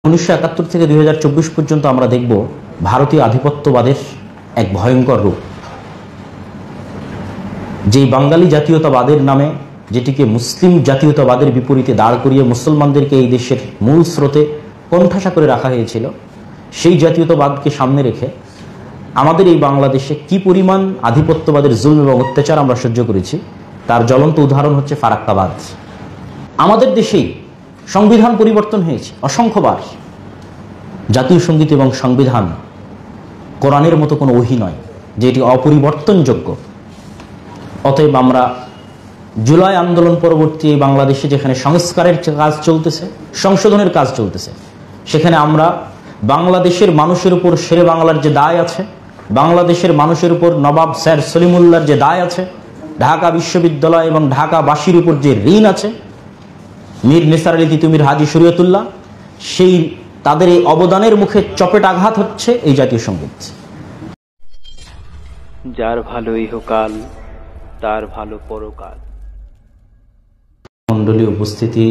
1971 থেকে 2024 পর্যন্ত আমরা দেখব ভারতীয় আধিপত্যবাদের এক ভয়ঙ্কর রূপ, যেই বাঙালি জাতীয়তাবাদের নামে, যেটিকে মুসলিম জাতীয়তাবাদের বিপরীতে দাঁড় করিয়ে মুসলমানদেরকে এই দেশের মূল স্রোতে কোণঠাসা করে রাখা হয়েছিল, সেই জাতীয়তাবাদকে সামনে রেখে আমাদের এই বাংলাদেশে কি পরিমাণ আধিপত্যবাদের জুলম এবং অত্যাচার আমরা সহ্য করেছি তার জ্বলন্ত উদাহরণ হচ্ছে ফারাক্কাবাদ। আমাদের দেশেই সংবিধান পরিবর্তন হয়েছে অসংখ্যবার। জাতীয় সঙ্গীত এবং সংবিধান কোরআনের মতো কোনো ওহী নয় যেটি অপরিবর্তনযোগ্য। অতএব আমরা জুলাই আন্দোলন পরবর্তী বাংলাদেশে যেখানে সংস্কারের কাজ চলতেছে, সংশোধনের কাজ চলতেছে, সেখানে আমরা বাংলাদেশের মানুষের উপর শেরে বাংলার যে দায় আছে, বাংলাদেশের মানুষের উপর নবাব স্যার সলিমুল্লাহর যে দায় আছে, ঢাকা বিশ্ববিদ্যালয় এবং ঢাকাবাসীর উপর যে ঋণ আছে, মীর নিসার আলী তিতুমীর হাজী শরীয়তুল্লাহ, সেই তাদের এই অবদানের মুখে চপেট আঘাত হচ্ছে এই জাতীয় সঙ্গীত। যার ভালো ইহকাল তার ভালো পরকাল। মণ্ডলী উপস্থিতি,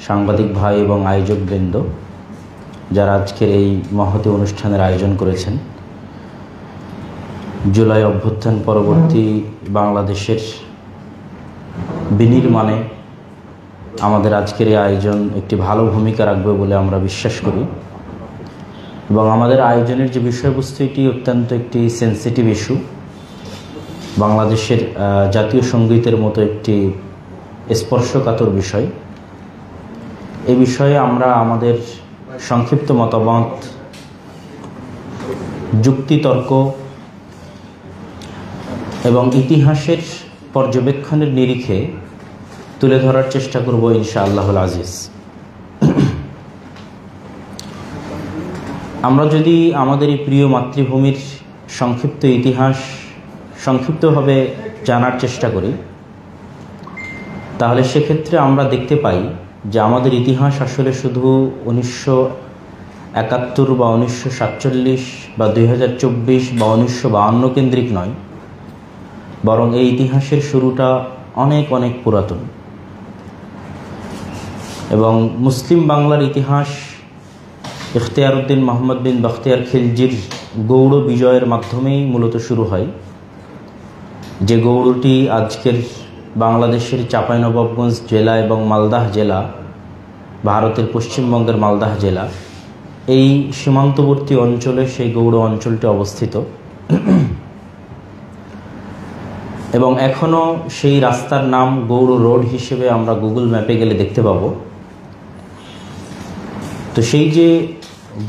সাংবাদিক ভাই এবং আয়োজক বৃন্দ যারা আজকের এই মহতী অনুষ্ঠানের আয়োজন করেছেন, জুলাই অভ্যুত্থান পরবর্তী বাংলাদেশের বিনির্মাণে আমাদের আজকের এই আয়োজন একটি ভালো ভূমিকা রাখবে বলে আমরা বিশ্বাস করি এবং আমাদের আয়োজনের যে বিষয়বস্তু, এটি অত্যন্ত একটি সেন্সিটিভ ইস্যু। বাংলাদেশের জাতীয় সঙ্গীতের মতো একটি স্পর্শকাতর বিষয়। এই বিষয়ে আমরা আমাদের সংক্ষিপ্ত মতামত, যুক্তিতর্ক এবং ইতিহাসের পর্যবেক্ষণের নিরিখে তুলে ধরার চেষ্টা করব ইনশাআল্লাহুল আজিজ। আমরা যদি আমাদের এই প্রিয় মাতৃভূমির সংক্ষিপ্ত ইতিহাস সংক্ষিপ্তভাবে জানার চেষ্টা করি, তাহলে সেক্ষেত্রে আমরা দেখতে পাই যে আমাদের ইতিহাস আসলে শুধু 1971 বা 1947 বা 2024 বা 1952 কেন্দ্রিক নয়, বরং এই ইতিহাসের শুরুটা অনেক অনেক পুরাতন। এবং মুসলিম বাংলার ইতিহাস ইখতিয়ার উদ্দিন মোহাম্মদ বিন বখতিয়ার খিলজির গৌড় বিজয়ের মাধ্যমেই মূলত শুরু হয়, যে গৌড়টি আজকের বাংলাদেশের চাঁপাইনবাবগঞ্জ জেলা এবং মালদাহ জেলা, ভারতের পশ্চিমবঙ্গের মালদাহ জেলা, এই সীমান্তবর্তী অঞ্চলে সেই গৌড় অঞ্চলটি অবস্থিত এবং এখনও সেই রাস্তার নাম গৌড় রোড হিসেবে আমরা গুগল ম্যাপে গেলে দেখতে পাব। তো সেই যে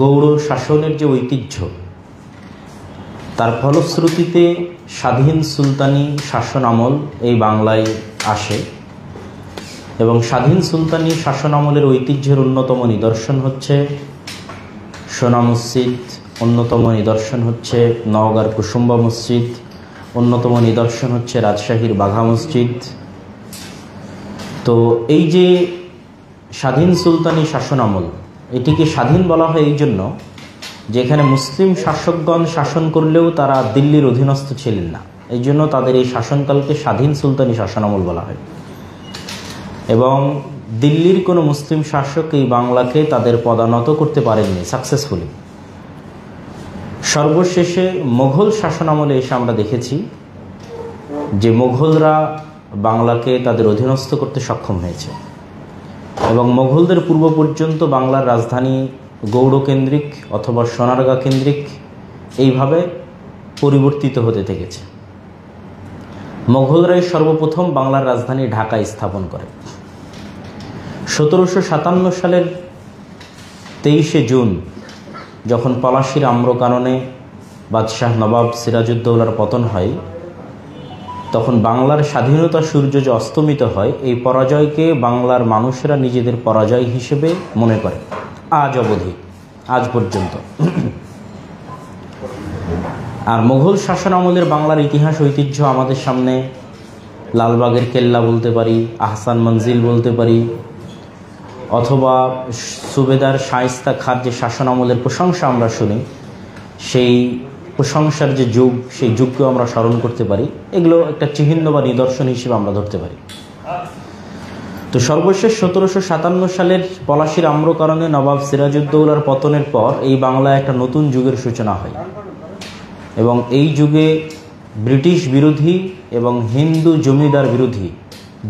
গৌড় শাসনের যে ঐতিহ্য, তার ফলশ্রুতিতে স্বাধীন সুলতানি শাসন আমল এই বাংলায় আসে এবং স্বাধীন সুলতানি শাসন আমলের ঐতিহ্যের অন্যতম নিদর্শন হচ্ছে সোনা মসজিদ, অন্যতম নিদর্শন হচ্ছে নওগাঁর কুসুম্বা মসজিদ, অন্যতম নিদর্শন হচ্ছে রাজশাহীর বাঘা মসজিদ। তো এই যে স্বাধীন সুলতানি শাসন আমল, এটিকে স্বাধীন বলা হয় এই জন্য যেখানে মুসলিম শাসকগণ শাসন করলেও তারা দিল্লির অধীনস্থ ছিলেন না, এই জন্য তাদের এই শাসনকালকে স্বাধীন সুলতানি শাসন আমল বলা হয়। এবং দিল্লির কোনো মুসলিম শাসক এই বাংলাকে তাদের পদানত করতে পারেননি সাকসেসফুলি। সর্বশেষে মোঘল শাসন আমলে এসে আমরা দেখেছি যে মোঘলরা বাংলাকে তাদের অধীনস্থ করতে সক্ষম হয়েছে এবং মোঘলদের পূর্ব পর্যন্ত বাংলার রাজধানী গৌড়কেন্দ্রিক অথবা সোনারগাঁ কেন্দ্রিক এইভাবে পরিবর্তিত হতে থেকেছে। মোঘলরাই সর্বপ্রথম বাংলার রাজধানী ঢাকায় স্থাপন করে। 1757 সালের 23শে জুন যখন পলাশীর আম্রকাননে বাদশাহ নবাব সিরাজউদ্দৌলার পতন হয়, তখন বাংলার স্বাধীনতা সূর্য যে অস্তমিত হয়, এই পরাজয়কে বাংলার মানুষেরা নিজেদের পরাজয় হিসেবে মনে করে আজ অবধি, আজ পর্যন্ত। আর মুঘল শাসন আমলের বাংলার ইতিহাস ঐতিহ্য আমাদের সামনে লালবাগের কেল্লা বলতে পারি, আহসান মঞ্জিল বলতে পারি, অথবা সুবেদার শায়েস্তা খাঁর যে শাসন আমলের প্রশংসা আমরা শুনি, সেই প্রশংসার যে যুগ, সেই যুগকেও আমরা স্মরণ করতে পারি। এগুলো একটা চিহ্ন বা নিদর্শন হিসেবে আমরা ধরতে পারি। তো সর্বশেষ 1757 সালের পলাশীর আম্রকারণে নবাব সিরাজউদ্দৌলার পতনের পর এই বাংলায় একটা নতুন যুগের সূচনা হয় এবং এই যুগে ব্রিটিশ বিরোধী এবং হিন্দু জমিদার বিরোধী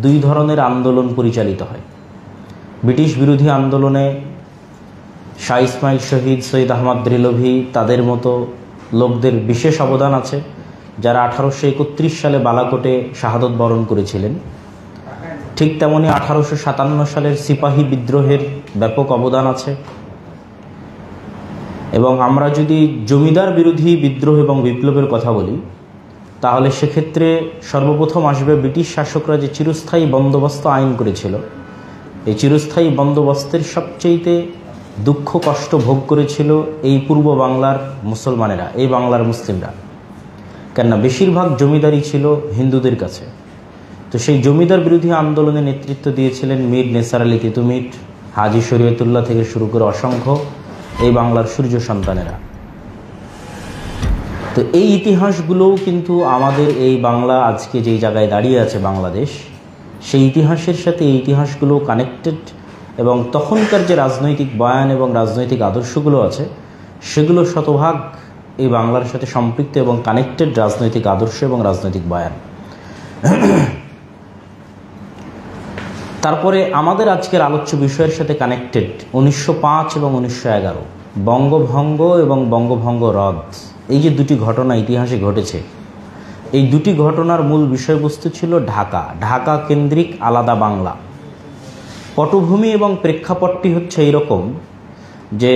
দুই ধরনের আন্দোলন পরিচালিত হয়। ব্রিটিশ বিরোধী আন্দোলনে শাহ ইসমাইল শহীদ, সৈয়দ আহমদ রেলভি তাদের মতো লোকদের বিশেষ অবদান আছে, যারা 1831 সালে বালাকোটে শাহাদত বরণ করেছিলেন। ঠিক তেমনি 1857 সালের সিপাহী বিদ্রোহের ব্যাপক অবদান আছে। এবং আমরা যদি জমিদার বিরোধী বিদ্রোহ এবং বিপ্লবের কথা বলি, তাহলে সেক্ষেত্রে সর্বপ্রথম আসবে ব্রিটিশ শাসকরা যে চিরস্থায়ী বন্দোবস্ত আইন করেছিল, এই চিরস্থায়ী বন্দোবস্তের সবচেয়ে দুঃখ কষ্ট ভোগ করেছিল এই পূর্ব বাংলার মুসলমানেরা, এই বাংলার মুসলিমরা। কেননা বেশিরভাগ জমিদারি ছিল হিন্দুদের কাছে। তো সেই জমিদার বিরোধী আন্দোলনে নেতৃত্ব দিয়েছিলেন মীর নেসার আলী তিতুমির, হাজী শরীয়তুল্লাহ থেকে শুরু করে অসংখ্য এই বাংলার সূর্য সন্তানেরা। তো এই ইতিহাসগুলোও কিন্তু আমাদের এই বাংলা আজকে যেই জায়গায় দাঁড়িয়ে আছে বাংলাদেশ, সেই ইতিহাসের সাথে এই ইতিহাসগুলো কানেক্টেড। এবং তখনকার যে রাজনৈতিক বয়ান এবং রাজনৈতিক আদর্শগুলো আছে, সেগুলো শতভাগ এই বাংলার সাথে সম্পৃক্ত এবং কানেক্টেড রাজনৈতিক আদর্শ এবং রাজনৈতিক বয়ান। তারপরে আমাদের আজকের আলোচ্য বিষয়ের সাথে কানেক্টেড 1905 এবং 1911 বঙ্গভঙ্গ এবং বঙ্গভঙ্গ রদ, এই যে দুটি ঘটনা ইতিহাসে ঘটেছে, এই দুটি ঘটনার মূল বিষয়বস্তু ছিল ঢাকা কেন্দ্রিক আলাদা বাংলা। পটভূমি এবং প্রেক্ষাপটটি হচ্ছে এইরকম যে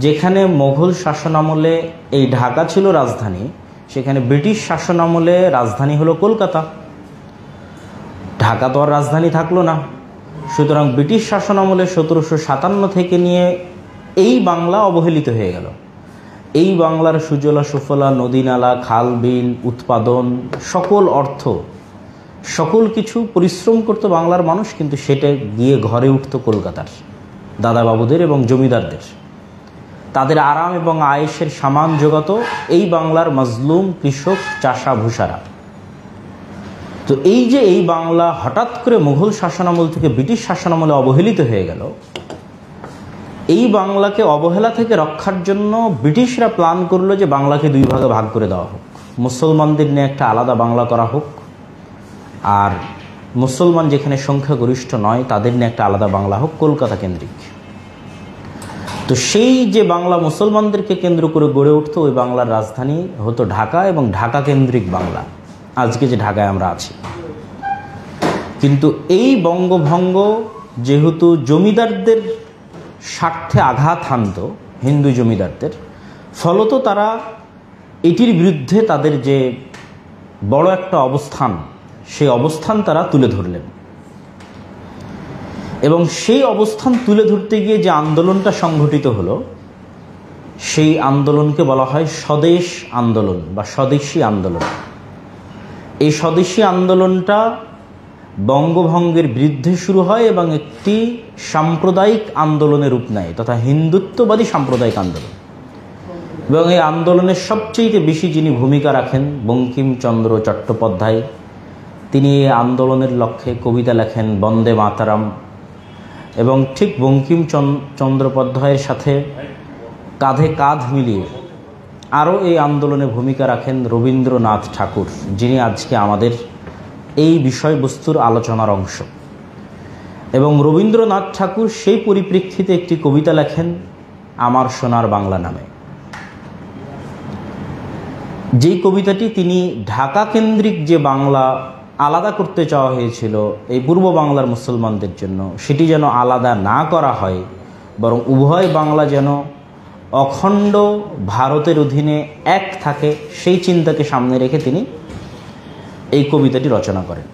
যেখানে মোগল শাসনামলে এই ঢাকা ছিল রাজধানী, সেখানে ব্রিটিশ শাসনামলে রাজধানী হলো কলকাতা। ঢাকা তো আর রাজধানী থাকলো না। সুতরাং ব্রিটিশ শাসনামলে 1757 থেকে নিয়ে এই বাংলা অবহেলিত হয়ে গেল। এই বাংলার সুজলা সুফলা, নদী নালা, খাল বিল, উৎপাদন, সকল অর্থ, সকল কিছু পরিশ্রম করতো বাংলার মানুষ, কিন্তু সেটা গিয়ে ঘরে উঠত কলকাতার দাদাবাবুদের এবং জমিদারদের। তাদের আরাম এবং আয়েশের সামান জোগাতো এই বাংলার মজলুম কৃষক, চাষা ভূষারা। তো এই যে এই বাংলা হঠাৎ করে মুঘল শাসনামল থেকে ব্রিটিশ শাসনামলে অবহেলিত হয়ে গেল, এই বাংলাকে অবহেলা থেকে রক্ষার জন্য ব্রিটিশরা প্ল্যান করলো যে বাংলাকে দুই ভাগে ভাগ করে দেওয়া হোক। মুসলমানদের নিয়ে একটা আলাদা বাংলা করা হোক, আর মুসলমান যেখানে সংখ্যাগরিষ্ঠ নয় তাদের নিয়ে একটা আলাদা বাংলা হোক, কলকাতা কেন্দ্রিক। তো সেই যে বাংলা মুসলমানদেরকে কেন্দ্র করে গড়ে উঠত, ওই বাংলার রাজধানী হতো ঢাকা এবং ঢাকা কেন্দ্রিক বাংলা, আজকে যে ঢাকায় আমরা আছি। কিন্তু এই বঙ্গভঙ্গ যেহেতু জমিদারদের স্বার্থে আঘাত হানত, হিন্দু জমিদারদের, ফলত তারা এটির বিরুদ্ধে তাদের যে বড় একটা অবস্থান, সেই অবস্থান তারা তুলে ধরলেন। এবং সেই অবস্থান তুলে ধরতে গিয়ে যে আন্দোলনটা সংঘটিত হলো, সেই আন্দোলনকে বলা হয় স্বদেশ আন্দোলন বা স্বদেশী আন্দোলন। এই স্বদেশী আন্দোলনটা বঙ্গভঙ্গের বিরুদ্ধে শুরু হয় এবং একটি সাম্প্রদায়িক আন্দোলনের রূপ নেয়, তথা হিন্দুত্ববাদী সাম্প্রদায়িক আন্দোলন। এবং এই আন্দোলনের সবচেয়ে বেশি যিনি ভূমিকা রাখেন, বঙ্কিমচন্দ্র চট্টোপাধ্যায়। তিনি এই আন্দোলনের লক্ষ্যে কবিতা লেখেন বন্দে মাতারাম, এবং ঠিক বঙ্কিমচন্দ্রোপাধ্যায়ের সাথে কাঁধে কাঁধ মিলিয়ে আরও এই আন্দোলনে ভূমিকা রাখেন রবীন্দ্রনাথ ঠাকুর, যিনি আজকে আমাদের এই বিষয়বস্তুর আলোচনার অংশ। এবং রবীন্দ্রনাথ ঠাকুর সেই পরিপ্রেক্ষিতে একটি কবিতা লেখেন আমার সোনার বাংলা নামে। যেই কবিতাটি তিনি ঢাকা কেন্দ্রিক যে বাংলা আলাদা করতে চাওয়া হয়েছিল এই পূর্ব বাংলার মুসলমানদের জন্য, সেটি যেন আলাদা না করা হয়, বরং উভয় বাংলা যেন অখণ্ড ভারতের অধীনে এক থাকে, সেই চিন্তাকে সামনে রেখে তিনি এই কবিতাটি রচনা করেন।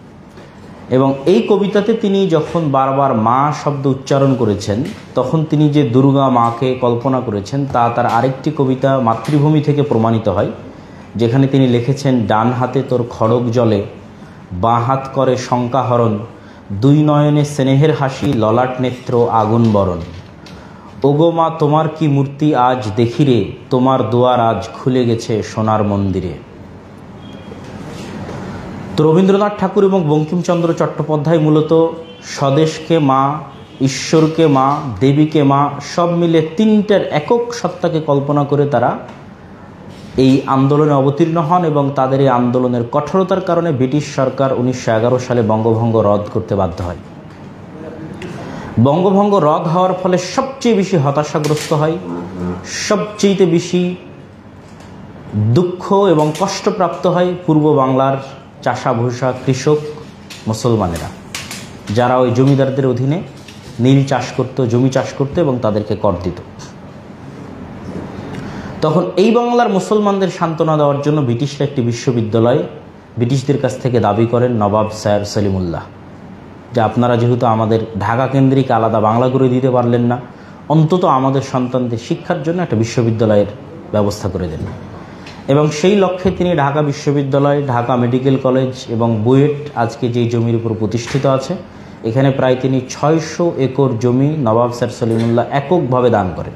এবং এই কবিতাতে তিনি যখন বারবার মা শব্দ উচ্চারণ করেছেন, তখন তিনি যে দুর্গা মাকে কল্পনা করেছেন তা তার আরেকটি কবিতা মাতৃভূমি থেকে প্রমাণিত হয়, যেখানে তিনি লিখেছেন ডান হাতে তোর খড়গ জলে, বাঁ হাত করে শঙ্কাহরণ, দুই নয়নে স্নেহের হাসি, ললাট নেত্র আগুন বরণ। ওগো মা তোমার কি মূর্তি আজ দেখিরে, তোমার দুয়ার আজ খুলে গেছে সোনার মন্দিরে। তো রবীন্দ্রনাথ ঠাকুর এবং বঙ্কিমচন্দ্র চট্টোপাধ্যায় মূলত স্বদেশকে মা, ঈশ্বরকে মা, দেবীকে মা, সব মিলে তিনটার একক সত্তাকে কল্পনা করে তারা এই আন্দোলনে অবতীর্ণ হন এবং তাদের এই আন্দোলনের কঠোরতার কারণে ব্রিটিশ সরকার 1911 সালে বঙ্গভঙ্গ রদ করতে বাধ্য হয়। বঙ্গভঙ্গ রদ হওয়ার ফলে সবচেয়ে বেশি হতাশাগ্রস্ত হয়, সবচেয়ে বেশি দুঃখ এবং কষ্টপ্রাপ্ত হয় পূর্ব বাংলার চাষাভূষা কৃষক মুসলমানেরা, যারা ওই জমিদারদের অধীনে নীল চাষ করত, জমি চাষ করত এবং তাদেরকে কর দিত। তখন এই বাংলার মুসলমানদের সান্ত্বনা দেওয়ার জন্য ব্রিটিশরা একটি বিশ্ববিদ্যালয় ব্রিটিশদের কাছ থেকে দাবি করেন নবাব স্যার সলিমুল্লাহ, যে আপনারা যেহেতু আমাদের ঢাকা কেন্দ্রিক আলাদা বাংলা করে দিতে পারলেন না, অন্তত আমাদের সন্তানদের শিক্ষার জন্য একটা বিশ্ববিদ্যালয়ের ব্যবস্থা করে দেন। এবং সেই লক্ষ্যে তিনি ঢাকা বিশ্ববিদ্যালয়, ঢাকা মেডিকেল কলেজ এবং বুয়েট আজকে যেই জমির উপর প্রতিষ্ঠিত আছে, এখানে প্রায় তিনি 600 একর জমি নবাব স্যার সলিমুল্লাহ এককভাবে দান করেন।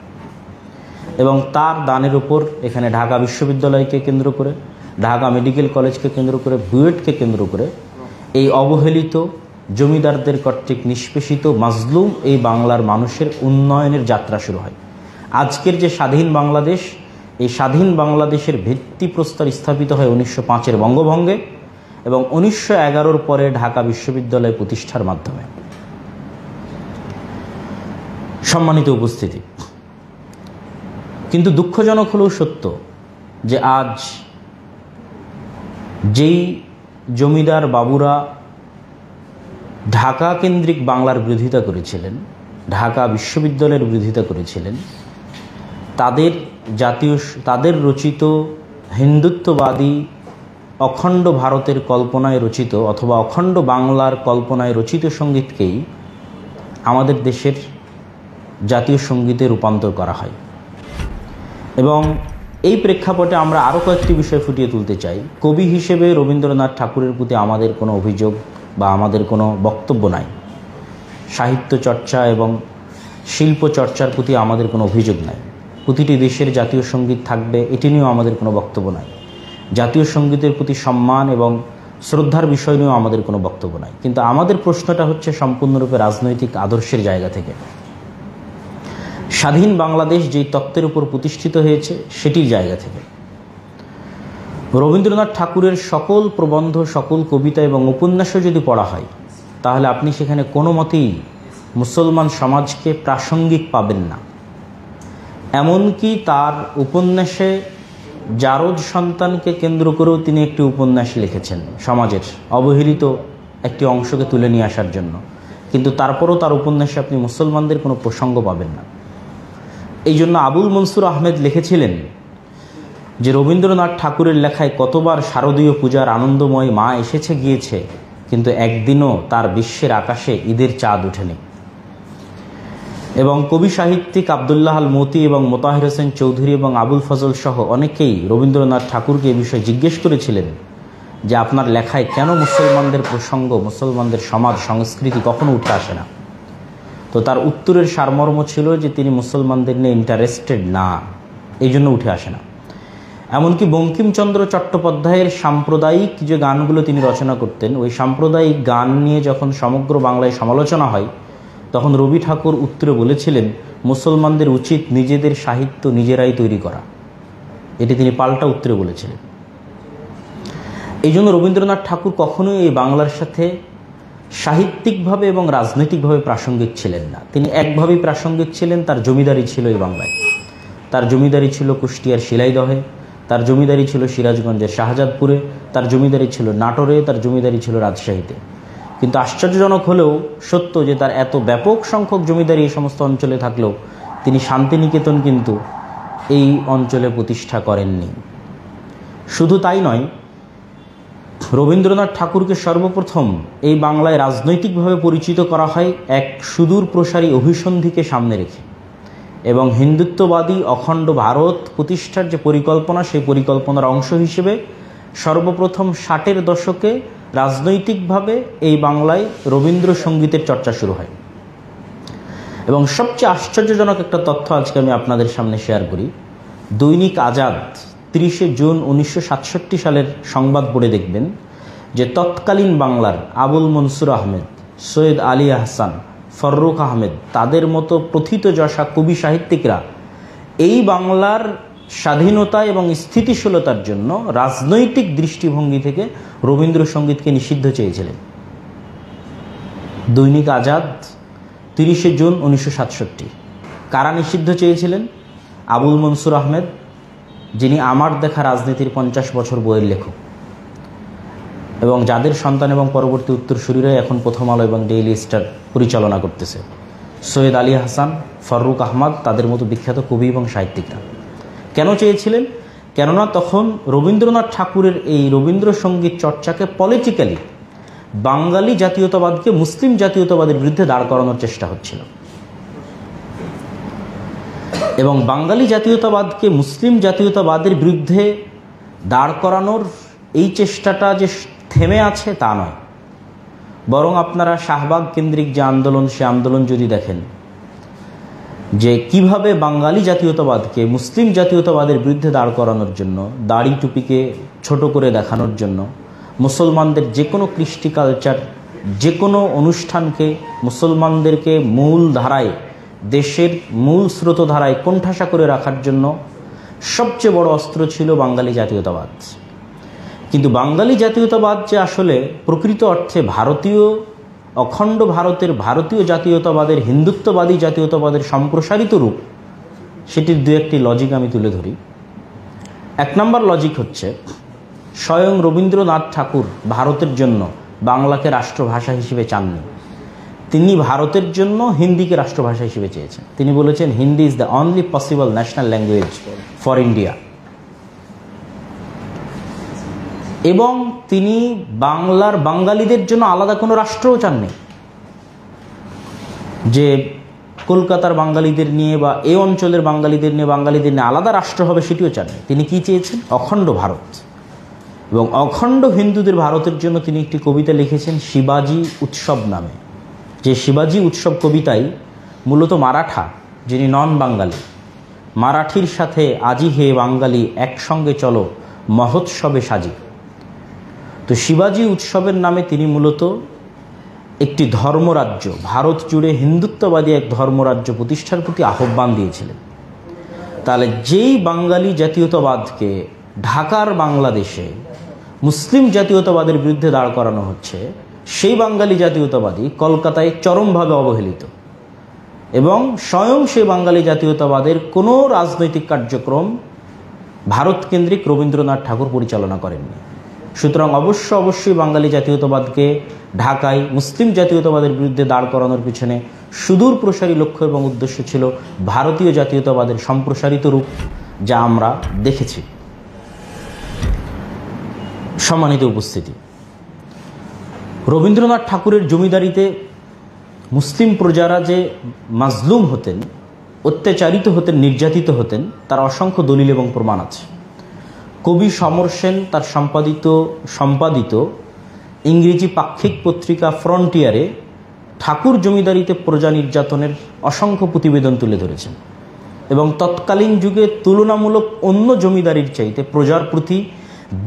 এবং তার দানের উপর এখানে ঢাকা বিশ্ববিদ্যালয়কে কেন্দ্র করে, ঢাকা মেডিকেল কলেজকে কেন্দ্র করে, বুয়েটকে কেন্দ্র করে এই অবহেলিত জমিদারদের কর্তৃক নিষ্পেষিত মাজলুম এই বাংলার মানুষের উন্নয়নের যাত্রা শুরু হয়। আজকের যে স্বাধীন বাংলাদেশ, এই স্বাধীন বাংলাদেশের ভিত্তিপ্রস্তর স্থাপিত হয় 1905-এর বঙ্গভঙ্গে এবং 1911-র পরে ঢাকা বিশ্ববিদ্যালয় প্রতিষ্ঠার মাধ্যমে। সম্মানিত উপস্থিতি, কিন্তু দুঃখজনক হলেও সত্য যে আজ যেই জমিদার বাবুরা ঢাকা কেন্দ্রিক বাংলার বিরোধিতা করেছিলেন, ঢাকা বিশ্ববিদ্যালয়ের বিরোধিতা করেছিলেন, তাদের রচিত হিন্দুত্ববাদী অখণ্ড ভারতের কল্পনায় রচিত অথবা অখণ্ড বাংলার কল্পনায় রচিত সঙ্গীতকেই আমাদের দেশের জাতীয় সঙ্গীতে রূপান্তর করা হয়। এবং এই প্রেক্ষাপটে আমরা আরও কয়েকটি বিষয় ফুটিয়ে তুলতে চাই। কবি হিসেবে রবীন্দ্রনাথ ঠাকুরের প্রতি আমাদের কোনো অভিযোগ বা আমাদের কোনো বক্তব্য নাই। সাহিত্য চর্চা এবং শিল্প চর্চার প্রতি আমাদের কোনো অভিযোগ নাই। প্রতিটি দেশের জাতীয় সঙ্গীত থাকবে, এটি নিয়েও আমাদের কোনো বক্তব্য নাই। জাতীয় সঙ্গীতের প্রতি সম্মান এবং শ্রদ্ধার বিষয় নিয়েও আমাদের কোনো বক্তব্য নাই। কিন্তু আমাদের প্রশ্নটা হচ্ছে সম্পূর্ণরূপে রাজনৈতিক আদর্শের জায়গা থেকে। স্বাধীন বাংলাদেশ যেই তত্ত্বের উপর প্রতিষ্ঠিত হয়েছে সেটির জায়গা থেকে। রবীন্দ্রনাথ ঠাকুরের সকল প্রবন্ধ, সকল কবিতা এবং উপন্যাসও যদি পড়া হয়, তাহলে আপনি সেখানে কোনো মতেই মুসলমান সমাজকে প্রাসঙ্গিক পাবেন না। এমনকি তার উপন্যাসে জারদ সন্তানকে কেন্দ্র করেও তিনি একটি উপন্যাস লিখেছেন সমাজের অবহেলিত একটি অংশকে তুলে নিয়ে আসার জন্য, কিন্তু তারপরও তার উপন্যাসে আপনি মুসলমানদের কোনো প্রসঙ্গ পাবেন না। এই জন্য আবুল মনসুর আহমেদ লিখেছিলেন যে রবীন্দ্রনাথ ঠাকুরের লেখায় কতবার শারদীয় পূজার আনন্দময় মা এসেছে গিয়েছে, কিন্তু একদিনও তার বিশ্বের আকাশে ঈদের চাঁদ ওঠেনি। এবং কবি সাহিত্যিক আবদুল্লাহ আল মতি এবং মোতাহির হোসেন চৌধুরী এবং আবুল ফজল সহ অনেকেই রবীন্দ্রনাথ ঠাকুরকে এই বিষয়ে জিজ্ঞেস করেছিলেন যে আপনার লেখায় কেন মুসলমানদের প্রসঙ্গ, মুসলমানদের সমাজ সংস্কৃতি কখনো উঠে আসে না? তো তার উত্তরের সারমর্ম ছিল যে তিনি মুসলমানদের নিয়ে ইন্টারেস্টেড না, এই জন্য উঠে আসে না। এমনকি বঙ্কিমচন্দ্র চট্টোপাধ্যায়ের সাম্প্রদায়িক যে গানগুলো তিনি রচনা করতেন, ওই সাম্প্রদায়িক গান নিয়ে যখন সমগ্র বাংলায় সমালোচনা হয়, তখন রবি ঠাকুর উত্তরে বলেছিলেন মুসলমানদের উচিত নিজেদের সাহিত্য নিজেরাই তৈরি করা। এটি তিনি পাল্টা উত্তরে বলেছিলেন। এই জন্য রবীন্দ্রনাথ ঠাকুর কখনোই এই বাংলার সাথে সাহিত্যিকভাবে এবং রাজনৈতিকভাবে প্রাসঙ্গিক ছিলেন না। তিনি একভাবেই প্রাসঙ্গিক ছিলেন, তার জমিদারি ছিল এই বাংলায়। তার জমিদারি ছিল কুষ্টিয়ার শিলাইদহে, তার জমিদারি ছিল সিরাজগঞ্জের শাহজাদপুরে, তার জমিদারি ছিল নাটোরে, তার জমিদারি ছিল রাজশাহীতে। কিন্তু আশ্চর্যজনক হলেও সত্য যে তার এত ব্যাপক সংখ্যক জমিদারি এই সমস্ত অঞ্চলে থাকলেও তিনি শান্তিনিকেতন কিন্তু এই অঞ্চলে প্রতিষ্ঠা করেননি। শুধু তাই নয়, রবীন্দ্রনাথ ঠাকুরকে সর্বপ্রথম এই বাংলায় রাজনৈতিকভাবে পরিচিত করা হয় এক সুদূর প্রসারী অভিসন্ধিকে সামনে রেখে, এবং হিন্দুত্ববাদী অখণ্ড ভারত প্রতিষ্ঠার যে পরিকল্পনা, সেই পরিকল্পনার অংশ হিসেবে সর্বপ্রথম 60-এর দশকে রাজনৈতিকভাবে এই বাংলায় রবীন্দ্রসঙ্গীতের চর্চা শুরু হয়। এবং সবচেয়ে আশ্চর্যজনক একটা তথ্য আজকে আমি আপনাদের সামনে শেয়ার করি। দৈনিক আজাদ 30শে জুন 1967 সালের সংবাদ পড়ে দেখবেন যে তৎকালীন বাংলার আবুল মনসুর আহমেদ সৈয়দ আলী আহসান, ফররুখ আহমেদ, তাদের মতো প্রথিতযশা কবি সাহিত্যিকরা এই বাংলার স্বাধীনতা এবং স্থিতিশীলতার জন্য রাজনৈতিক দৃষ্টিভঙ্গি থেকে রবীন্দ্রসঙ্গীতকে নিষিদ্ধ চেয়েছিলেন। দৈনিক আজাদ, 30শে জুন 1967। কারা নিষিদ্ধ চেয়েছিলেন? আবুল মনসুর আহমেদ, যিনি আমার দেখা রাজনীতির 50 বছর বইয়ের লেখক এবং যাদের সন্তান এবং পরবর্তী উত্তরসূরিরাই এখন প্রথম আলো এবং ডেইলি স্টার পরিচালনা করতেছে। সৈয়দ আলী হাসান, ফররুখ আহমদ, তাদের মতো বিখ্যাত কবি এবং সাহিত্যিকরা কেন চেয়েছিলেন? কেননা তখন রবীন্দ্রনাথ ঠাকুরের এই রবীন্দ্রসঙ্গীত চর্চাকে পলিটিক্যালি বাঙালি জাতীয়তাবাদকে মুসলিম জাতীয়তাবাদের বিরুদ্ধে দাঁড় করানোর চেষ্টা হচ্ছিল এবং বাঙালি জাতীয়তাবাদকে মুসলিম জাতীয়তাবাদের বিরুদ্ধে দাঁড় করানোর এই চেষ্টাটা যে থেমে আছে তা নয়, বরং আপনারা শাহবাগ কেন্দ্রিক যে আন্দোলন, সে আন্দোলন যদি দেখেন যে কিভাবে বাঙালি জাতীয়তাবাদকে মুসলিম জাতীয়তাবাদের বিরুদ্ধে দাঁড় করানোর জন্য, দাড়ি টুপিকে ছোট করে দেখানোর জন্য, মুসলমানদের যে কোনো কৃষ্টি কালচার, যে কোনো অনুষ্ঠানকে মুসলমানদেরকে মূল ধারায়, দেশের মূল স্রোতধারায় কোণঠাসা করে রাখার জন্য সবচেয়ে বড় অস্ত্র ছিল বাঙালি জাতীয়তাবাদ। কিন্তু বাঙালি জাতীয়তাবাদ যে আসলে প্রকৃত অর্থে ভারতীয়, অখণ্ড ভারতের ভারতীয় জাতীয়তাবাদের, হিন্দুত্ববাদী জাতীয়তাবাদের সম্প্রসারিত রূপ, সেটির দু একটি লজিক আমি তুলে ধরি। 1 নম্বর লজিক হচ্ছে, স্বয়ং রবীন্দ্রনাথ ঠাকুর ভারতের জন্য বাংলাকে রাষ্ট্রভাষা হিসেবে চাননি। তিনি ভারতের জন্য হিন্দিকে রাষ্ট্রভাষা হিসেবে চেয়েছেন। তিনি বলেছেন, Hindi is the only possible national language for India. এবং তিনি বাংলার বাঙালিদের জন্য আলাদা কোনো রাষ্ট্রও চাননি, যে কলকাতার বাঙালিদের নিয়ে বা এই অঞ্চলের বাঙালিদের নিয়ে আলাদা রাষ্ট্র হবে, সেটিও চাননি। তিনি কি চেয়েছেন? অখণ্ড ভারত। এবং অখণ্ড হিন্দুদের ভারতের জন্য তিনি একটি কবিতা লিখেছেন শিবাজি উৎসব নামে। যে শিবাজি উৎসব কবিতায় মূলত মারাঠা, যিনি নন বাঙালি, মারাঠির সাথে আজি হে বাঙালি একসঙ্গে চলো মহোৎসবে সাজি। তো শিবাজি উৎসবের নামে তিনি মূলত একটি ধর্মরাজ্য, ভারত জুড়ে হিন্দুত্ববাদী এক ধর্মরাজ্য প্রতিষ্ঠার প্রতি আহ্বান দিয়েছিলেন। তাহলে যেই বাঙালি জাতীয়তাবাদকে ঢাকার বাংলাদেশে মুসলিম জাতীয়তাবাদের বিরুদ্ধে দাঁড় করানো হচ্ছে, সেই বাঙালি জাতীয়তাবাদী কলকাতায় চরমভাবে অবহেলিত এবং স্বয়ং সেই বাঙালি জাতীয়তাবাদের কোনো রাজনৈতিক কার্যক্রম ভারতকেন্দ্রিক রবীন্দ্রনাথ ঠাকুর পরিচালনা করেননি। সুতরাং অবশ্যই বাঙালি জাতীয়তাবাদকে ঢাকায় মুসলিম জাতীয়তাবাদের বিরুদ্ধে দাঁড় করানোর পিছনে সুদূর প্রসারী লক্ষ্য এবং উদ্দেশ্য ছিল ভারতীয় জাতীয়তাবাদের সম্প্রসারিত রূপ, যা আমরা দেখেছি। সম্মানিত উপস্থিতি, রবীন্দ্রনাথ ঠাকুরের জমিদারিতে মুসলিম প্রজারা যে মাজলুম হতেন, অত্যাচারিত হতেন, নির্যাতিত হতেন, তার অসংখ্য দলিল এবং প্রমাণ আছে। কবি সমর সেন তার সম্পাদিত ইংরেজি পাক্ষিক পত্রিকা ফ্রন্টিয়ারে ঠাকুর জমিদারিতে প্রজা নির্যাতনের অসংখ্য প্রতিবেদন তুলে ধরেছেন এবং তৎকালীন যুগে তুলনামূলক অন্য জমিদারির চাইতে প্রজার প্রতি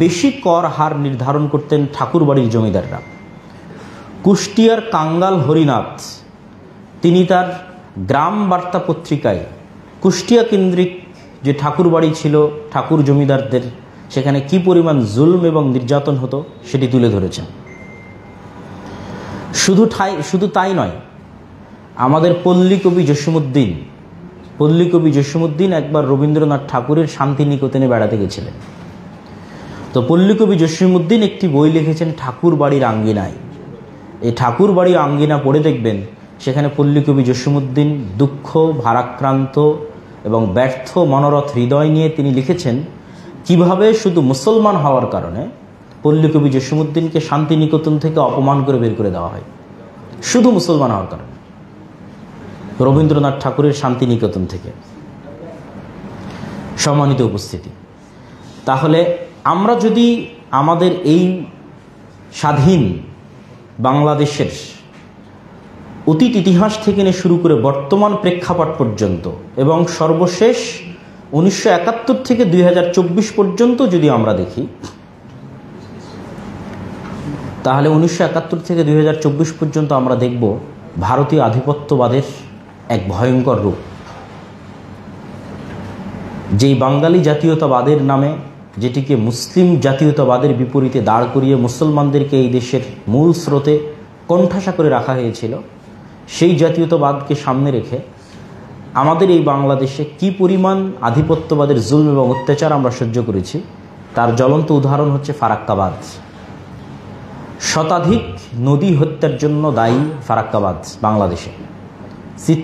বেশি কর হার নির্ধারণ করতেন ঠাকুর বাড়ির জমিদাররা। কুষ্টিয়ার কাঙ্গাল হরিনাথ, তিনি তার গ্রাম বার্তা পত্রিকায় কুষ্টিয়া কেন্দ্রিক যে ঠাকুর বাড়ি ছিল ঠাকুর জমিদারদের, সেখানে কি পরিমাণ জুলম এবং নির্যাতন হতো সেটি তুলে ধরেছেন। শুধু তাই নয়, আমাদের পল্লী কবি জসীমউদ্দিন একবার রবীন্দ্রনাথ ঠাকুরের শান্তিনিকেতনে বেড়াতে গেছিলেন। তো পল্লী কবি জসীমউদ্দিন একটি বই লিখেছেন ঠাকুর বাড়ির আঙ্গিনায়। এই ঠাকুর বাড়ির আঙ্গিনা পড়ে দেখবেন, সেখানে পল্লী কবি জসীমউদ্দিন দুঃখ, ভারাক্রান্ত এবং ব্যর্থ মনোরথ হৃদয় নিয়ে তিনি লিখেছেন কিভাবে শুধু মুসলমান হওয়ার কারণে পল্লী কবি জসীমউদ্দিনকে শান্তিনিকেতন থেকে অপমান করে বের করে দেওয়া হয়, শুধু মুসলমান হওয়ার কারণে, রবীন্দ্রনাথ ঠাকুরের শান্তিনিকেতন থেকে। সম্মানিত উপস্থিতি, তাহলে আমরা যদি আমাদের এই স্বাধীন বাংলাদেশের অতীত ইতিহাস থেকে নিয়ে শুরু করে বর্তমান প্রেক্ষাপট পর্যন্ত এবং সর্বশেষ 1971 থেকে 2024 পর্যন্ত যদি আমরা দেখি, তাহলে 1971 থেকে 2024 পর্যন্ত আমরা দেখব ভারতীয় আধিপত্যবাদের এক ভয়ঙ্কর রূপ। যেই বাঙালি জাতীয়তাবাদের নামে, যেটিকে মুসলিম জাতীয়তাবাদের বিপরীতে দাঁড় করিয়ে মুসলমানদেরকে এই দেশের মূল স্রোতে কোণঠাসা করে রাখা হয়েছিল, সেই জাতীয়তাবাদকে সামনে রেখে আমাদের এই বাংলাদেশে কি পরিমাণ আধিপত্যবাদের জুলম এবং অত্যাচার আমরা সহ্য করেছি তার জ্বলন্ত উদাহরণ হচ্ছে ফারাক্কাবাদ। শতাধিক নদী হত্যার জন্য দায়ী ফারাক্কাবাদ বাংলাদেশে।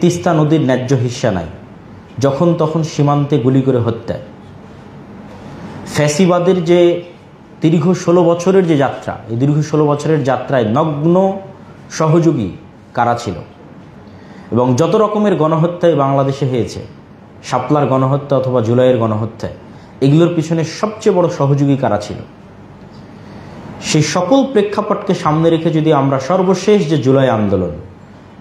তিস্তা নদীর ন্যায্য হিস্সা নাই, যখন তখন সীমান্তে গুলি করে হত্যা। ফ্যাসিবাদের যে দীর্ঘ 16 বছরের যে যাত্রা, এই দীর্ঘ 16 বছরের যাত্রায় নগ্ন সহযোগী কারা ছিল এবং যত রকমের গণহত্যায় বাংলাদেশে হয়েছে, শাপলার গণহত্যা অথবা জুলাইয়ের গণহত্যা, এগুলোর পিছনে সবচেয়ে বড় সহযোগী কারা ছিল, সেই সকল প্রেক্ষাপটকে সামনে রেখে যদি আমরা সর্বশেষ যে জুলাই আন্দোলন,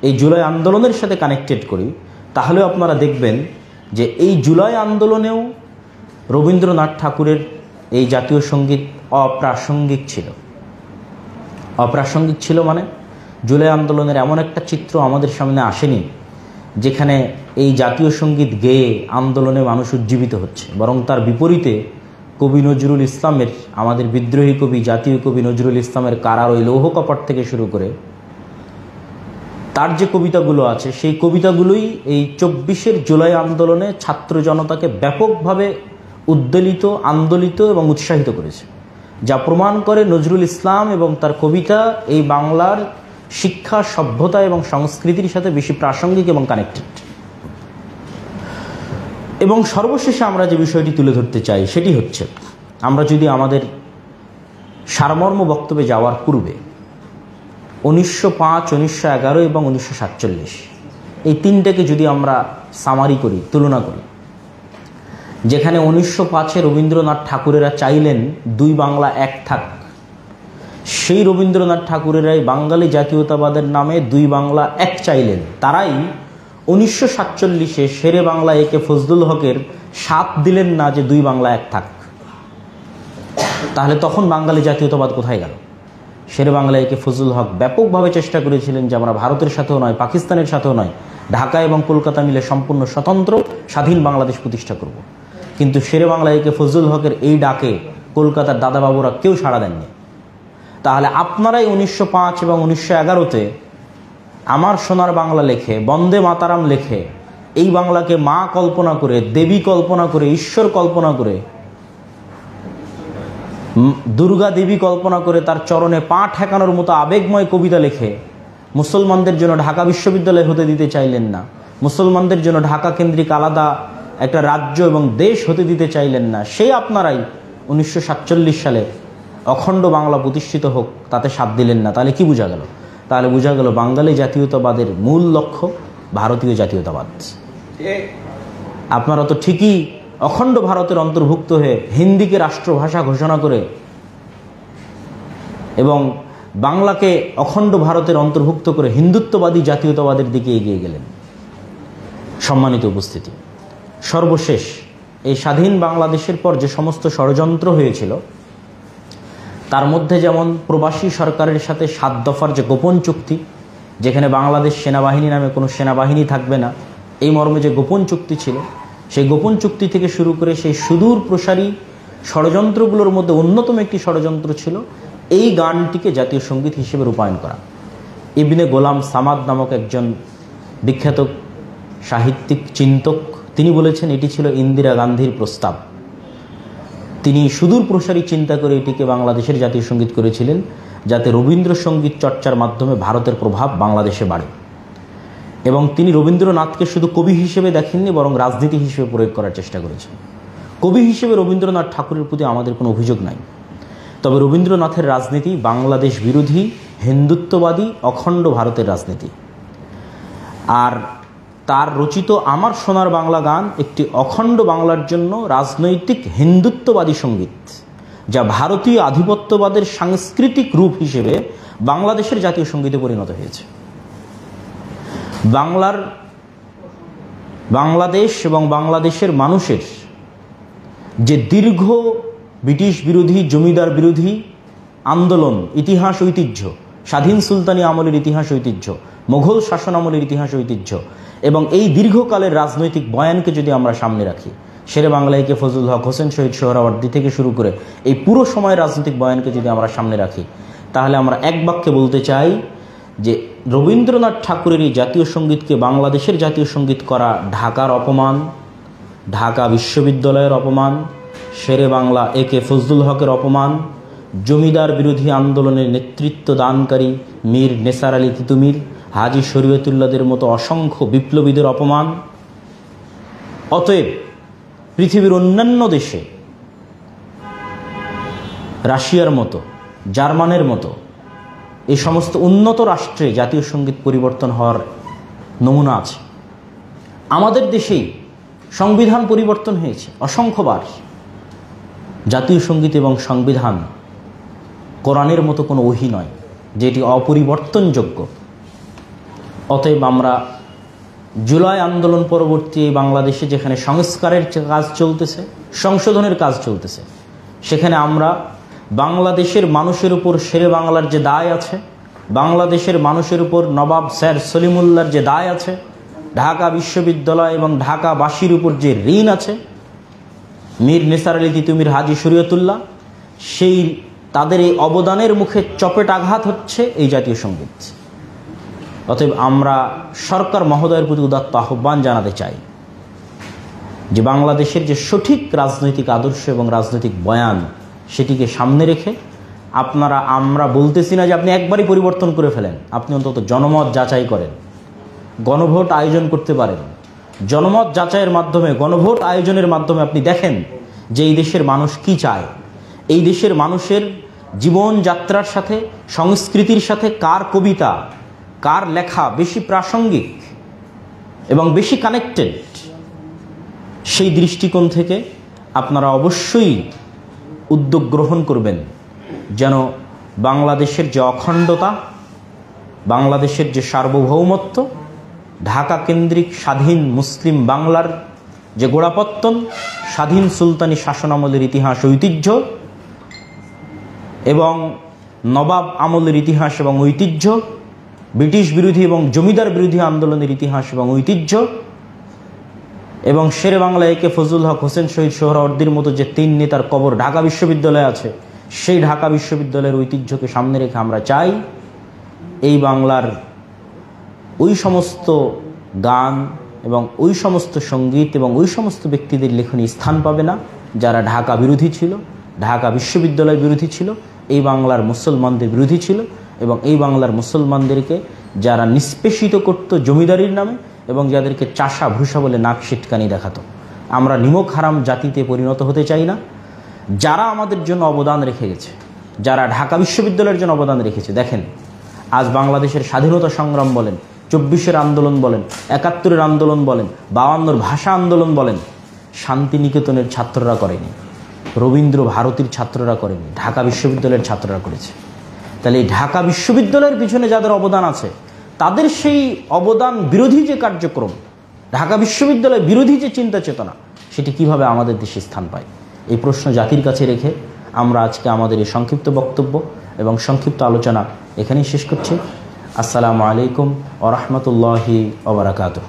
এই জুলাই আন্দোলনের সাথে কানেক্টেড করি, তাহলে আপনারা দেখবেন যে এই জুলাই আন্দোলনেও রবীন্দ্রনাথ ঠাকুরের এই জাতীয় সঙ্গীত অপ্রাসঙ্গিক ছিল। অপ্রাসঙ্গিক ছিল মানে জুলাই আন্দোলনের এমন একটা চিত্র আমাদের সামনে আসেনি যেখানে এই জাতীয় সঙ্গীত গেয়ে আন্দোলনে মানুষ উজ্জীবিত হচ্ছে, বরং তার বিপরীতে কবি নজরুল ইসলামের, আমাদের বিদ্রোহী কবি, জাতীয় কবি নজরুল ইসলামের কারার ওই লৌহ কপাট থেকে শুরু করে তার যে কবিতাগুলো আছে, সেই কবিতাগুলোই এই 24-এর জুলাই আন্দোলনে ছাত্র জনতাকে ব্যাপকভাবে উদ্বেলিত, আন্দোলিত এবং উৎসাহিত করেছে, যা প্রমাণ করে নজরুল ইসলাম এবং তার কবিতা এই বাংলার শিক্ষা, সভ্যতা এবং সংস্কৃতির সাথে বেশি প্রাসঙ্গিক এবং কানেক্টেড। এবং সর্বশেষে আমরা যে বিষয়টি তুলে ধরতে চাই সেটি হচ্ছে, আমরা যদি আমাদের সারমর্ম বক্তব্যে যাওয়ার পূর্বে 1905, 1911 এবং 1947 এই তিনটাকে যদি আমরা সামারি করি, তুলনা করি, যেখানে 1905-এ রবীন্দ্রনাথ ঠাকুরেরা চাইলেন দুই বাংলা এক থাক, সেই রবীন্দ্রনাথ ঠাকুরেরাই বাঙালি জাতীয়তাবাদের নামে দুই বাংলা এক চাইলেন। তারাই 1947-এ শেরে বাংলা একে ফজলুল হকের সাথ দিলেন না যে দুই বাংলা এক থাক। তাহলে তখন বাঙালি জাতীয়তাবাদ কোথায় গেল? শেরে বাংলা একে ফজলুল হক ব্যাপকভাবে চেষ্টা করেছিলেন যে আমরা ভারতের সাথেও নয়, পাকিস্তানের সাথেও নয়, ঢাকা এবং কলকাতা মিলে সম্পূর্ণ স্বতন্ত্র স্বাধীন বাংলাদেশ প্রতিষ্ঠা করব। কিন্তু শেরে বাংলা একে ফজলুল হকের এই ডাকে কলকাতার দাদাবাবুরা কেউ সাড়া দেননি। তাহলে আপনারাই 1905 এবং 1911-তে আমার সোনার বাংলা লেখে, বন্দে মাতারাম লেখে, এই বাংলাকে মা কল্পনা করে, দেবী কল্পনা করে, ঈশ্বর কল্পনা করে, দুর্গা দেবী কল্পনা করে তার চরণে পা ঠেকানোর মতো আবেগময় কবিতা লেখে মুসলমানদের জন্য ঢাকা বিশ্ববিদ্যালয় হতে দিতে চাইলেন না, মুসলমানদের জন্য ঢাকা কেন্দ্রিক আলাদা একটা রাজ্য এবং দেশ হতে দিতে চাইলেন না। সেই আপনারাই 1947 সালে অখণ্ড বাংলা প্রতিষ্ঠিত হোক তাতে সাথ দিলেন না। তাহলে কি বোঝা গেল? তাহলে বোঝা গেল বাঙালি জাতীয়তাবাদের মূল লক্ষ্য ভারতীয় জাতীয়তাবাদ। আপনারা তো ঠিকই অখণ্ড ভারতের অন্তর্ভুক্ত হয়ে হিন্দিকে রাষ্ট্রভাষা ঘোষণা করে এবং বাংলাকে অখণ্ড ভারতের অন্তর্ভুক্ত করে হিন্দুত্ববাদী জাতীয়তাবাদের দিকে এগিয়ে গেলেন। সম্মানিত উপস্থিতি, সর্বশেষ এই স্বাধীন বাংলাদেশের পর যে সমস্ত ষড়যন্ত্র হয়েছিল তার মধ্যে যেমন প্রবাসী সরকারের সাথে 7 দফার যে গোপন চুক্তি, যেখানে বাংলাদেশ সেনাবাহিনী নামে কোনো সেনাবাহিনী থাকবে না, এই মর্মে যে গোপন চুক্তি ছিল, সেই গোপন চুক্তি থেকে শুরু করে সেই সুদূর প্রসারী ষড়যন্ত্রগুলোর মধ্যে অন্যতম একটি ষড়যন্ত্র ছিল এই গানটিকে জাতীয় সঙ্গীত হিসেবে রূপায়ণ করা। ইবনে গোলাম সামাদ নামক একজন বিখ্যাত সাহিত্যিক, চিন্তক, তিনি বলেছেন এটি ছিল ইন্দিরা গান্ধীর প্রস্তাব। তিনি সুদূর প্রসারী চিন্তা করে এটিকে বাংলাদেশের জাতীয় সঙ্গীত করেছিলেন, যাতে রবীন্দ্রসঙ্গীত চর্চার মাধ্যমে ভারতের প্রভাব বাংলাদেশে বাড়ে। এবং তিনি রবীন্দ্রনাথকে শুধু কবি হিসেবে দেখেননি, বরং রাজনীতি হিসেবে প্রয়োগ করার চেষ্টা করেছেন। কবি হিসেবে রবীন্দ্রনাথ ঠাকুরের প্রতি আমাদের কোনো অভিযোগ নাই, তবে রবীন্দ্রনাথের রাজনীতি বাংলাদেশ বিরোধী, হিন্দুত্ববাদী, অখণ্ড ভারতের রাজনীতি। আর তার রচিত আমার সোনার বাংলা গান একটি অখণ্ড বাংলার জন্য রাজনৈতিক হিন্দুত্ববাদী সঙ্গীত, যা ভারতীয় আধিপত্যবাদের সাংস্কৃতিক রূপ হিসেবে বাংলাদেশের জাতীয় সঙ্গীতে পরিণত হয়েছে। বাংলাদেশ এবং বাংলাদেশের মানুষের যে দীর্ঘ ব্রিটিশ বিরোধী, জমিদার বিরোধী আন্দোলন, ইতিহাস ঐতিহ্য, স্বাধীন সুলতানি আমলের ইতিহাস ঐতিহ্য, মোঘল শাসন আমলের ইতিহাস ঐতিহ্য এবং এই দীর্ঘকালের রাজনৈতিক বয়ানকে যদি আমরা সামনে রাখি, শেরে বাংলা একে ফজলুল হক, হোসেন শহীদ সোহরাওয়ার্দী থেকে শুরু করে এই পুরো সময়ের রাজনৈতিক বয়ানকে যদি আমরা সামনে রাখি, তাহলে আমরা এক বাক্যে বলতে চাই যে রবীন্দ্রনাথ ঠাকুরের এই জাতীয় সঙ্গীতকে বাংলাদেশের জাতীয় সঙ্গীত করা ঢাকার অপমান, ঢাকা বিশ্ববিদ্যালয়ের অপমান, শেরে বাংলা একে ফজলুল হকের অপমান, জমিদার বিরোধী আন্দোলনের নেতৃত্ব দানকারী মীর নেসার আলী তিতুমির, হাজী শরীয়তুল্লাহদের মতো অসংখ্য বিপ্লবীদের অপমান। অতএব পৃথিবীর অন্যান্য দেশে রাশিয়ার মতো, জার্মানের মতো এই সমস্ত উন্নত রাষ্ট্রে জাতীয় সঙ্গীত পরিবর্তন হওয়ার নমুনা আছে। আমাদের দেশেই সংবিধান পরিবর্তন হয়েছে অসংখ্যবার। জাতীয় সঙ্গীত এবং সংবিধান কোরআনের মতো কোনো ওহী নয় যেটি অপরিবর্তনযোগ্য। অতএব আমরা জুলাই আন্দোলন পরবর্তী বাংলাদেশে যেখানে সংস্কারের কাজ চলতেছে, সংশোধনের কাজ চলতেছে, সেখানে আমরা বাংলাদেশের মানুষের উপর শেরে বাংলার যে দায় আছে, বাংলাদেশের মানুষের উপর নবাব স্যার সলিমুল্লাহর যে দায় আছে, ঢাকা বিশ্ববিদ্যালয় এবং ঢাকাবাসীর উপর যে ঋণ আছে, মীর নেসার আলী তিতুমির, হাজী শরীয়তুল্লাহ, সেই তাদের এই অবদানের মুখে চপেট আঘাত হচ্ছে এই জাতীয় সঙ্গীত। অতএব আমরা সরকার মহোদয়ের প্রতি উদাত্ত আহ্বান জানাতে চাই যে বাংলাদেশের যে সঠিক রাজনৈতিক আদর্শ এবং রাজনৈতিক বয়ান, সেটিকে সামনে রেখে আমরা বলতেছি না যে আপনি একবারই পরিবর্তন করে ফেলেন, আপনি অন্তত জনমত যাচাই করেন, গণভোট আয়োজন করতে পারেন। জনমত যাচাইয়ের মাধ্যমে, গণভোট আয়োজনের মাধ্যমে আপনি দেখেন যে এই দেশের মানুষ কি চায়, এই দেশের মানুষের জীবনযাত্রার সাথে, সংস্কৃতির সাথে কার কবিতা, কার লেখা বেশি প্রাসঙ্গিক এবং বেশি কানেক্টেড। সেই দৃষ্টিকোণ থেকে আপনারা অবশ্যই উদ্যোগ গ্রহণ করবেন যেন বাংলাদেশের যে অখণ্ডতা, বাংলাদেশের যে সার্বভৌমত্ব, ঢাকা কেন্দ্রিক স্বাধীন মুসলিম বাংলার যে গোড়াপত্তন, স্বাধীন সুলতানি শাসনামলের ইতিহাস ঐতিহ্য এবং নবাব আমলের ইতিহাস এবং ঐতিহ্য, ব্রিটিশ বিরোধী এবং জমিদার বিরোধী আন্দোলনের ইতিহাস এবং ঐতিহ্য এবং শেরে বাংলা একে ফজলুল হক, হোসেন শহীদ সোহরাওয়ার্দীর মতো যে 3 নেতার কবর ঢাকা বিশ্ববিদ্যালয়ে আছে, সেই ঢাকা বিশ্ববিদ্যালয়ের ঐতিহ্যকে সামনে রেখে আমরা চাই এই বাংলার ওই সমস্ত গান এবং ওই সমস্ত সঙ্গীত এবং ওই সমস্ত ব্যক্তিদের লেখনী স্থান পাবে না যারা ঢাকা বিরোধী ছিল, ঢাকা বিশ্ববিদ্যালয় বিরোধী ছিল, এই বাংলার মুসলমানদের বিরোধী ছিল এবং এই বাংলার মুসলমানদেরকে যারা নিষ্পেষিত করত জমিদারির নামে এবং যাদেরকে চাষা ভূষা বলে নাক সিটকানি দেখাতো। আমরা নিমক হারাম জাতিতে পরিণত হতে চাই না। যারা আমাদের জন্য অবদান রেখে গেছে, যারা ঢাকা বিশ্ববিদ্যালয়ের জন্য অবদান রেখেছে, দেখেন আজ বাংলাদেশের স্বাধীনতা সংগ্রাম বলেন, 24-এর আন্দোলন বলেন, 71-এর আন্দোলন বলেন, 52-র ভাষা আন্দোলন বলেন, শান্তিনিকেতনের ছাত্ররা করেনি, রবীন্দ্র ভারতীর ছাত্ররা করেনি, ঢাকা বিশ্ববিদ্যালয়ের ছাত্ররা করেছে। তাহলে এই ঢাকা বিশ্ববিদ্যালয়ের পিছনে যাদের অবদান আছে, তাদের সেই অবদান বিরোধী যে কার্যক্রম, ঢাকা বিশ্ববিদ্যালয় বিরোধী যে চিন্তা চেতনা, সেটি কিভাবে আমাদের দেশে স্থান পায়, এই প্রশ্ন জাতির কাছে রেখে আমরা আজকে আমাদের এই সংক্ষিপ্ত বক্তব্য এবং সংক্ষিপ্ত আলোচনা এখানেই শেষ করছি। আসসালামু আলাইকুম ওয়া রাহমাতুল্লাহি ওয়া বারাকাতুহু।